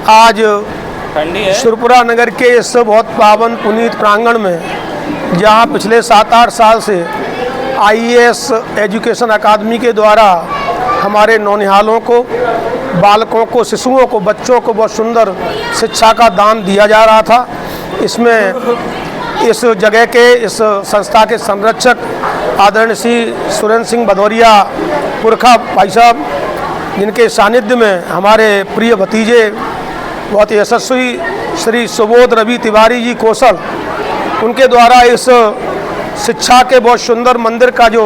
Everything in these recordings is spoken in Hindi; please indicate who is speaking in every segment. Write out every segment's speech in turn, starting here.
Speaker 1: आज सुरपुरा नगर के इस बहुत पावन पुनीत प्रांगण में, जहां पिछले 7-8 साल से IAS एजुकेशन अकादमी के द्वारा हमारे नौनिहालों को, बालकों को, शिशुओं को, बच्चों को बहुत सुंदर शिक्षा का दान दिया जा रहा था। इसमें इस जगह के, इस संस्था के संरक्षक आदरणीय श्री सुरेंद्र सिंह भदौरिया पुरखा भाई साहब, जिनके सानिध्य में हमारे प्रिय भतीजे बहुत यशस्वी श्री सुबोध रवि तिवारी जी कौशल, उनके द्वारा इस शिक्षा के बहुत सुंदर मंदिर का जो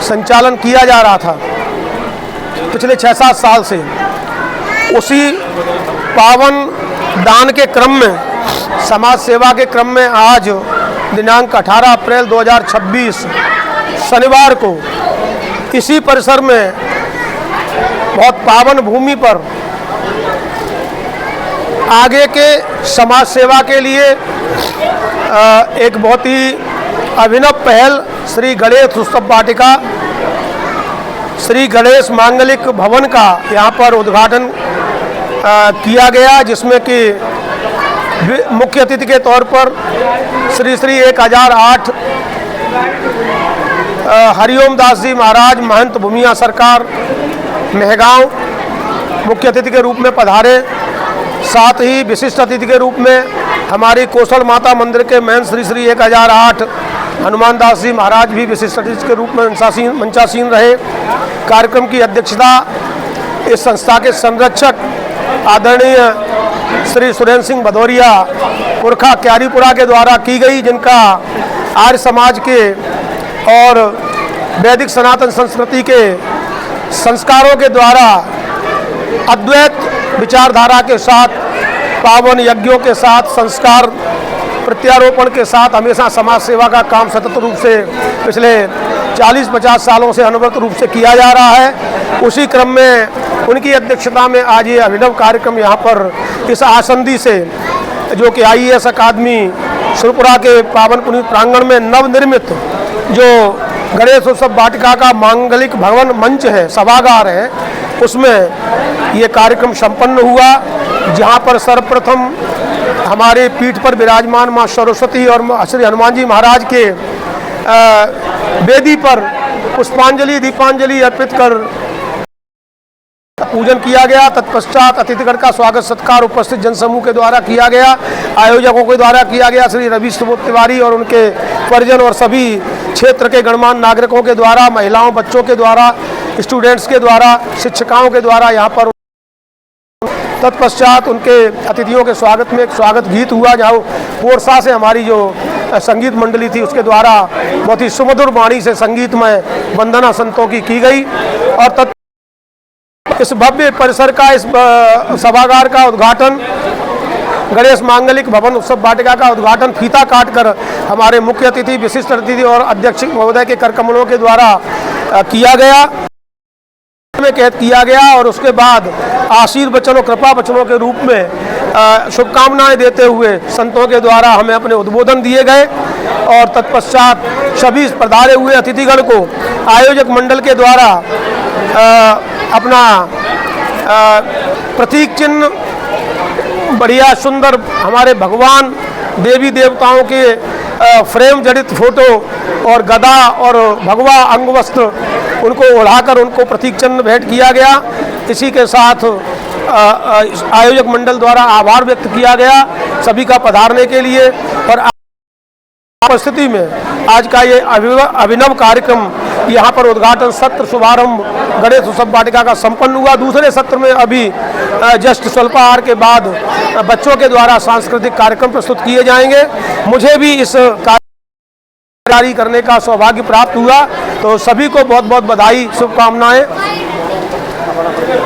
Speaker 1: संचालन किया जा रहा था पिछले 6-7 साल से, उसी पावन दान के क्रम में, समाज सेवा के क्रम में आज दिनांक 18 अप्रैल 2026 शनिवार को इसी परिसर में बहुत पावन भूमि पर आगे के समाज सेवा के लिए एक बहुत ही अभिनव पहल श्री गणेश उत्सव वाटिका, श्री गणेश मांगलिक भवन का यहाँ पर उद्घाटन किया गया, जिसमें कि मुख्य अतिथि के तौर पर श्री 1008 हरिओम दास जी महाराज महंत भूमिया सरकार मेहगांव मुख्य अतिथि के रूप में पधारे। साथ ही विशिष्ट अतिथि के रूप में हमारी कौशल माता मंदिर के महंत श्री 1008 हनुमान दास जी महाराज भी विशिष्ट अतिथि के रूप में मंचासीन रहे। कार्यक्रम की अध्यक्षता इस संस्था के संरक्षक आदरणीय श्री सुरेंद्र सिंह भदौरिया पुरखा क्यारीपुरा के द्वारा की गई, जिनका आर्य समाज के और वैदिक सनातन संस्कृति के संस्कारों के द्वारा अद्वैत विचारधारा के साथ, पावन यज्ञों के साथ, संस्कार प्रत्यारोपण के साथ हमेशा समाज सेवा का काम सतत रूप से पिछले 40-50 सालों से अनवरत रूप से किया जा रहा है। उसी क्रम में उनकी अध्यक्षता में आज ये अभिनव कार्यक्रम यहाँ पर इस आसंदी से, जो कि IAS अकादमी सुरपुरा के पावन पुनीत प्रांगण में नवनिर्मित जो गणेश उत्सव वाटिका का मांगलिक भवन मंच है, सभागार है, उसमें ये कार्यक्रम संपन्न हुआ, जहाँ पर सर्वप्रथम हमारे पीठ पर विराजमान माँ सरस्वती और श्री हनुमान जी महाराज के वेदी पर पुष्पांजलि दीपांजलि अर्पित कर पूजन किया गया। तत्पश्चात अतिथिगण का स्वागत सत्कार उपस्थित जनसमूह के द्वारा किया गया, आयोजकों के द्वारा किया गया। श्री रवि सुबोध तिवारी और उनके परिजन और सभी क्षेत्र के गणमान्य नागरिकों के द्वारा, महिलाओं, बच्चों के द्वारा, स्टूडेंट्स के द्वारा, शिक्षिकाओं के द्वारा यहाँ पर। तत्पश्चात उनके अतिथियों के स्वागत में एक स्वागत गीत हुआ, जहाँ पोरसा से हमारी जो संगीत मंडली थी उसके द्वारा बहुत ही सुमधुर वाणी से संगीतमय वंदना संतों की गई। और इस भव्य परिसर का, इस सभागार का उद्घाटन, गणेश मांगलिक भवन उत्सव वाटिका का उद्घाटन फीता काटकर हमारे मुख्य अतिथि, विशिष्ट अतिथि और अध्यक्ष महोदय के करकमलों के द्वारा किया गया और उसके बाद आशीर्वचन और कृपा वचनों के रूप में शुभकामनाएं देते हुए संतों के द्वारा हमें अपने उद्बोधन दिए गए। और तत्पश्चात सभी पधारे हुए अतिथिगण को आयोजक मंडल के द्वारा अपना प्रतीक चिन्ह, बढ़िया सुंदर हमारे भगवान देवी देवताओं के फ्रेम जड़ित फोटो और गदा और भगवा अंग वस्त्र उनको ओढ़ाकर उनको प्रतीक चिन्ह भेंट किया गया। इसी के साथ आयोजक मंडल द्वारा आभार व्यक्त किया गया सभी का पधारने के लिए। और उपस्थिति में आज का ये अभिनव कार्यक्रम, यहाँ पर उद्घाटन सत्र शुभारंभ गणेश उत्सव वाटिका का संपन्न हुआ। दूसरे सत्र में अभी जस्ट स्वल्पाहार के बाद बच्चों के द्वारा सांस्कृतिक कार्यक्रम प्रस्तुत किए जाएंगे। मुझे भी इस कार्य करने का सौभाग्य प्राप्त हुआ, तो सभी को बहुत बहुत बधाई, शुभकामनाएं।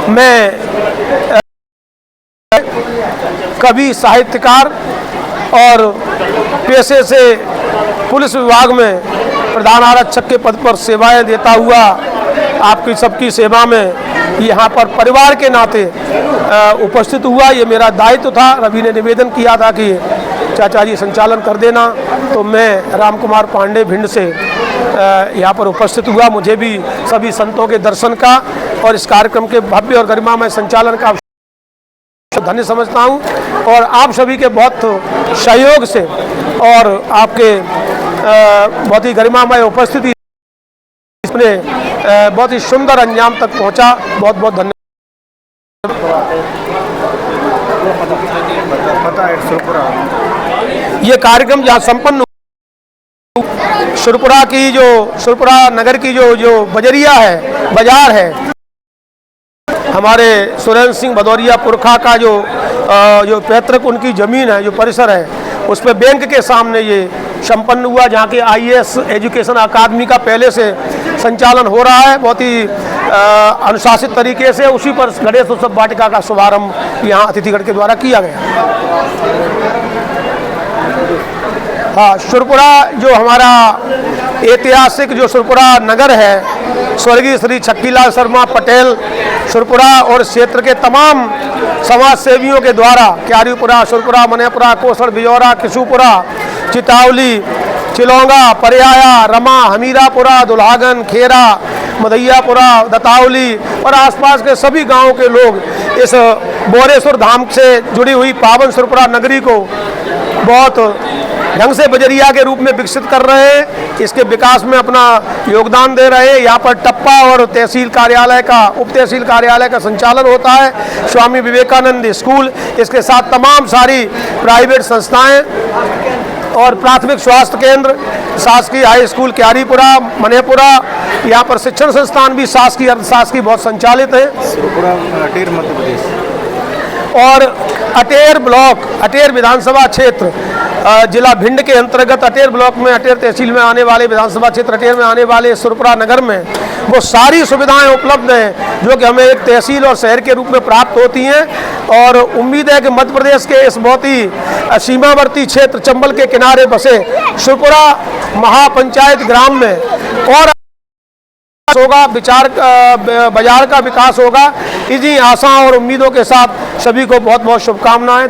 Speaker 1: मैं कवि, साहित्यकार और पेशे से पुलिस विभाग में प्रधान आरक्षक के पद पर सेवाएं देता हुआ आपकी सबकी सेवा में यहाँ पर परिवार के नाते उपस्थित हुआ। ये मेरा दायित्व था। रवि ने निवेदन किया था कि चाचा जी संचालन कर देना, तो मैं राम कुमार पांडे भिंड से यहाँ पर उपस्थित हुआ। मुझे भी सभी संतों के दर्शन का और इस कार्यक्रम के भव्य और गरिमामय संचालन का धन्य समझता हूं और आप सभी के बहुत सहयोग से और आपके बहुत ही गरिमामय उपस्थिति इसने बहुत ही सुंदर अंजाम तक पहुंचा। बहुत बहुत धन्यवाद। ये कार्यक्रम जहाँ संपन्न सुरपुरा नगर की जो बजरिया है, बाजार है, हमारे सुरेंद्र सिंह भदौरिया पुरखा का जो पैतृक उनकी ज़मीन है, जो परिसर है, उस पर बैंक के सामने ये संपन्न हुआ, जहाँ के IAS एजुकेशन अकादमी का पहले से संचालन हो रहा है बहुत ही अनुशासित तरीके से। उसी पर गणेश उत्सव वाटिका का शुभारंभ यहाँ अतिथिगण के द्वारा किया गया। हाँ, सुरपुरा जो हमारा ऐतिहासिक जो सुरपुरा नगर है, स्वर्गीय श्री छक्कीलाल शर्मा पटेल सुरपुरा और क्षेत्र के तमाम समाज सेवियों के द्वारा क्यारीपुरा, सुरपुरा, मनेपुरा, कोसड़, बिजौरा, किशुपुरा, चितावली, चिलौंगा, परियाया, रमा, हमीरापुरा, दुल्हागन, खेरा, मदैयापुरा, दतावली और आसपास के सभी गांवों के लोग इस बोरेश्वर धाम से जुड़ी हुई पावन सुरपुरा नगरी को बहुत ढंग से बजरिया के रूप में विकसित कर रहे हैं। इसके विकास में अपना योगदान दे रहे हैं। यहाँ पर टप्पा और तहसील कार्यालय का, उप तहसील कार्यालय का संचालन होता है। स्वामी विवेकानंद स्कूल, इसके साथ तमाम सारी प्राइवेट संस्थाएं और प्राथमिक स्वास्थ्य केंद्र, शासकीय हाई स्कूल क्यारीपुरा, मनेपुरा, यहाँ पर शिक्षण संस्थान भी शासकीय अर्धशासकीय बहुत संचालित है।
Speaker 2: अटेर मध्य प्रदेश
Speaker 1: और अटेर ब्लॉक, अटेर विधानसभा क्षेत्र जिला भिंड के अंतर्गत अटेर ब्लॉक में, अटेर तहसील में आने वाले विधानसभा क्षेत्र अटेर में आने वाले सुरपुरा नगर में वो सारी सुविधाएं उपलब्ध हैं जो कि हमें एक तहसील और शहर के रूप में प्राप्त होती हैं। और उम्मीद है कि मध्य प्रदेश के इस बहुत ही सीमावर्ती क्षेत्र चंबल के किनारे बसे सुरपुरा महापंचायत ग्राम में और होगा, बाजार का विकास होगा। इसी आशा और उम्मीदों के साथ सभी को बहुत बहुत शुभकामनाएं।